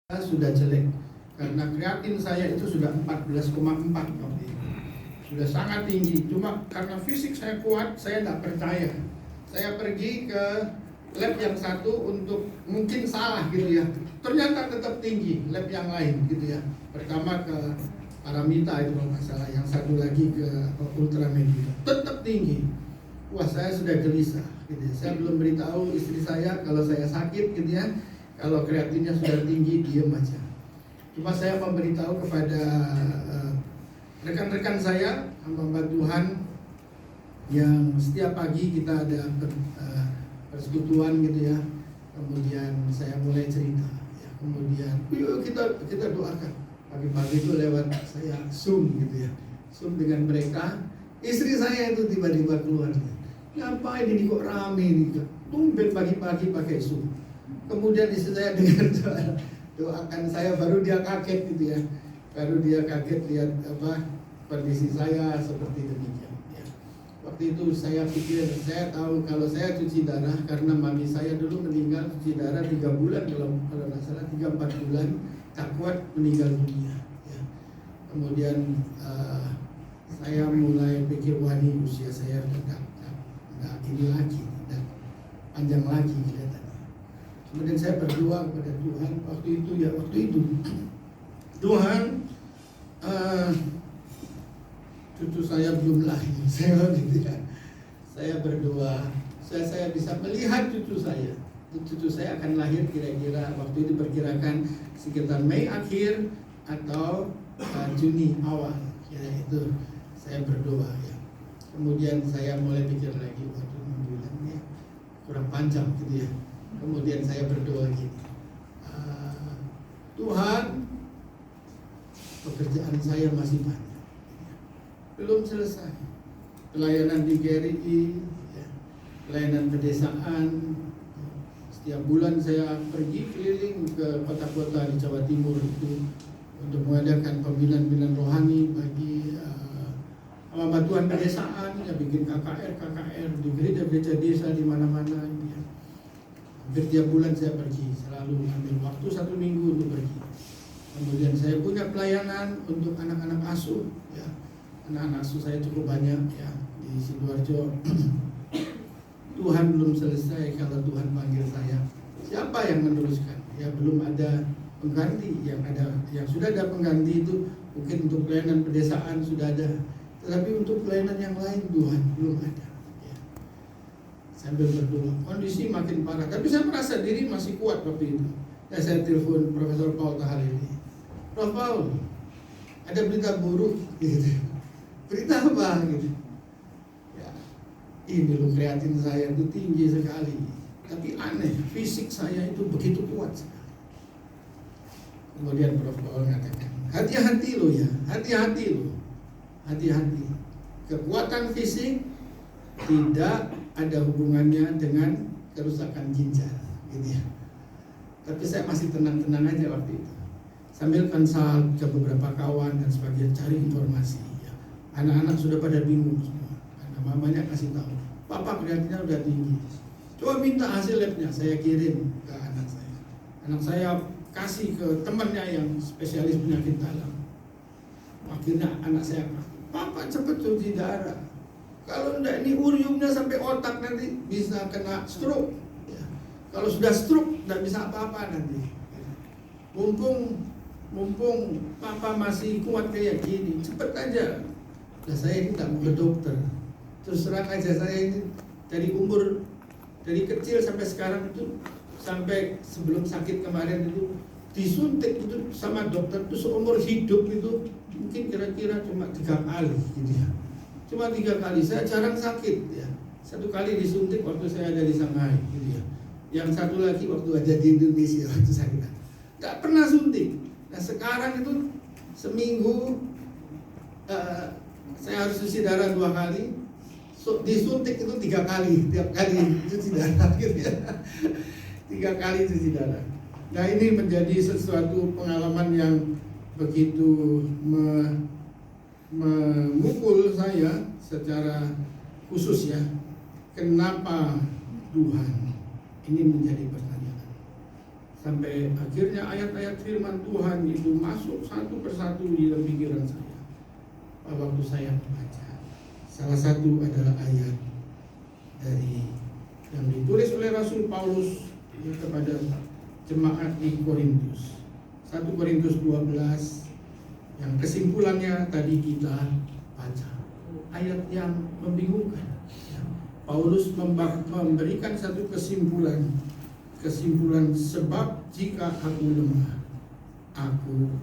sudah jelek karena kreatin saya itu sudah 14,4 waktu itu. Sudah sangat tinggi. Cuma karena fisik saya kuat, saya tidak percaya. Saya pergi ke lab yang satu untuk mungkin salah gitu ya. Ternyata tetap tinggi lab yang lain gitu ya. Pertama ke Paramita itu kalau nggak salah, yang satu lagi ke Ultramedika. Tetap tinggi. Wah, saya sudah gelisah gitu ya. Saya belum beritahu istri saya kalau saya sakit gitu ya. Kalau kreatinnya sudah tinggi, diam aja. Cuma saya memberitahu kepada rekan-rekan saya, hamba Tuhan, yang setiap pagi kita ada persekutuan gitu ya. Kemudian saya mulai cerita, ya. Kemudian yuk kita doakan. Pagi-pagi itu lewat saya Zoom gitu ya, Zoom dengan mereka. Istri saya itu tiba-tiba keluar, ngapain ini kok rame nih? Tumben pagi-pagi pakai Zoom. Kemudian istri saya dengar doakan saya, baru dia kaget gitu ya, baru dia kaget lihat kondisi saya seperti demikian. Ya. Waktu itu saya pikir, saya tahu kalau saya cuci darah karena mami saya dulu meninggal cuci darah 3 bulan kalau nggak salah 3-4 bulan, tak kuat meninggal dunia. Ya. Kemudian saya mulai pikir, wah ini usia saya tidak ini lagi, tidak panjang lagi kelihatannya. Kemudian saya berdoa kepada Tuhan waktu itu Tuhan, cucu saya belum lahir, saya berdoa saya bisa melihat cucu saya akan lahir kira-kira waktu itu perkirakan sekitar Mei akhir atau Juni awal, ya itu saya berdoa ya. Kemudian saya mulai pikir lagi, waduh 6 bulan ya kurang panjang gitu ya. Kemudian saya berdoa gini, Tuhan, pekerjaan saya masih banyak, belum selesai. Pelayanan di GRI, ya, pelayanan pedesaan. Setiap bulan saya pergi keliling ke kota-kota di Jawa Timur itu untuk mengadakan pembinaan rohani bagi hamba Tuhan pedesaan, ya bikin KKR di gereja-gereja desa di mana-mana. Ya. Hampir tiap bulan saya pergi, selalu ambil waktu 1 minggu untuk pergi. Kemudian saya punya pelayanan untuk anak-anak asuh, ya. Anak-anak asuh saya cukup banyak ya di Sidoarjo. Tuhan belum selesai kalau Tuhan panggil saya. Siapa yang meneruskan? Ya belum ada pengganti, yang sudah ada pengganti itu mungkin untuk pelayanan pedesaan sudah ada, tetapi untuk pelayanan yang lain Tuhan belum ada. Sambil berdoa, kondisi makin parah, tapi saya merasa diri masih kuat waktu itu. Ya, saya telepon Profesor Paul Tahalili, Prof Paul, ada berita buruk gitu. Berita apa gitu? Ya, ini loh kreatin saya itu tinggi sekali, tapi aneh, fisik saya itu begitu kuat sekali. Kemudian Prof Paul mengatakan, hati-hati loh ya, hati-hati. Kekuatan fisik tidak ada hubungannya dengan kerusakan ginjal, gitu ya. Tapi saya masih tenang-tenang aja waktu itu. Sambil konsult ke beberapa kawan dan sebagainya, cari informasi. Ya. Anak-anak sudah pada bingung semua. Karena mamanya kasih tahu, Papa kreatinnya udah tinggi. Coba minta hasil labnya, saya kirim ke anak saya. Anak saya kasih ke temannya yang spesialis penyakit dalam. Akhirnya anak saya, Papa cepet cuci darah. Kalau enggak ini uriumnya sampai otak nanti bisa kena stroke. Ya. Kalau sudah stroke enggak bisa apa-apa nanti. Mumpung Papa masih kuat kayak gini, cepet aja. Nah saya ini tak mau ke dokter. Terus terang aja saya ini dari kecil sampai sekarang itu, sampai sebelum sakit kemarin itu disuntik itu sama dokter itu seumur hidup itu mungkin kira-kira cuma 3 kali gitu ya. Cuma 3 kali, saya jarang sakit ya. 1 kali disuntik waktu saya ada di Shanghai gitu ya. Yang satu lagi waktu ada di Indonesia waktu sakit. Gak pernah suntik. Nah sekarang itu seminggu saya harus cuci darah 2 kali. Disuntik itu 3 kali, tiap kali cuci darah gitu ya. 3 kali cuci darah. Nah ini menjadi sesuatu pengalaman yang begitu memukul saya secara khusus ya. Kenapa Tuhan? Ini menjadi pertanyaan. Sampai akhirnya ayat-ayat firman Tuhan itu masuk satu persatu di dalam pikiran saya waktu saya membaca. Salah satu adalah ayat dari yang ditulis oleh Rasul Paulus kepada jemaat di Korintus, 1 Korintus 12, yang kesimpulannya tadi kita baca. Ayat yang membingungkan. Paulus memberikan satu kesimpulan, sebab jika aku lemah, aku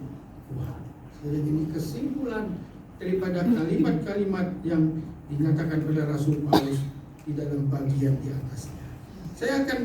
kuat. Jadi ini kesimpulan daripada kalimat-kalimat yang dinyatakan oleh Rasul Paulus di dalam bagian di atasnya. Saya akan